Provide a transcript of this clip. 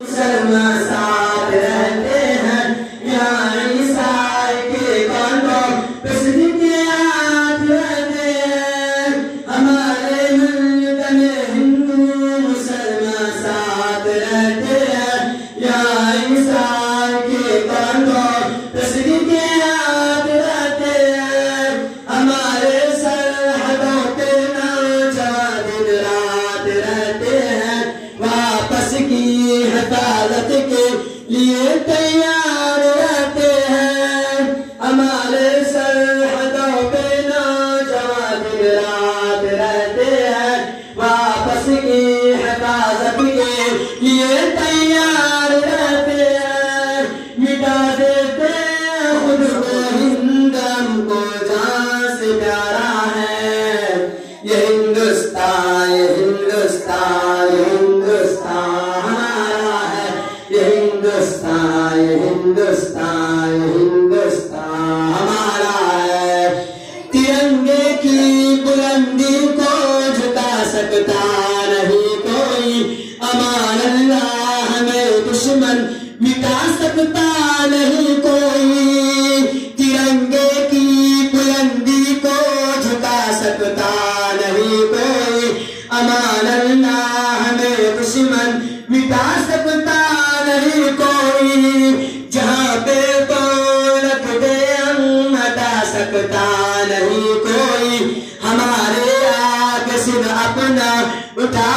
مسلمان ساتھ رہتے ہیں یا عیسائی کے کانٹوں پہ صدقے ہاتھ رہتے ہیں ہمارے ملک میں ہندو مسلمان ساتھ رہتے ہیں یا عیسائی کے کانٹوں پہ صدقے ہاتھ رہتے ہیں ہمارے سرحدوں پہ نوجوان دن رات رہتے ہیں واپس کی حفاظت کے لیے تیار رہتے ہیں ہمارے سرحدوں پہ نوجوان دن رات رہتے ہیں واپس کی حفاظت کے لیے تیار رہتے ہیں مٹا دیتے خود کو ہند ہم کو جان سے پیارا ہے یہ ہندوستان یہ ہندوستان یہ ہندوستان ہمارا ہے یہ ہندوستان یہ ہندوستان یہ ہندوستان ہمارا ہے ترنگے کی بلندی کو جھکا سکتا نہیں کوئی امان اللہ ہمیں دشمن مٹا سکتا نہیں کوئی ترنگے کی بلندی کو جھکا سکتا نہیں کوئی امان اللہ ہمیں دشمن مٹا سکتا نہیں کوئی جہاں پہ دولت دے ہم ہٹا سکتا نہیں کوئی ہمارے آگ سن اپنا اٹھا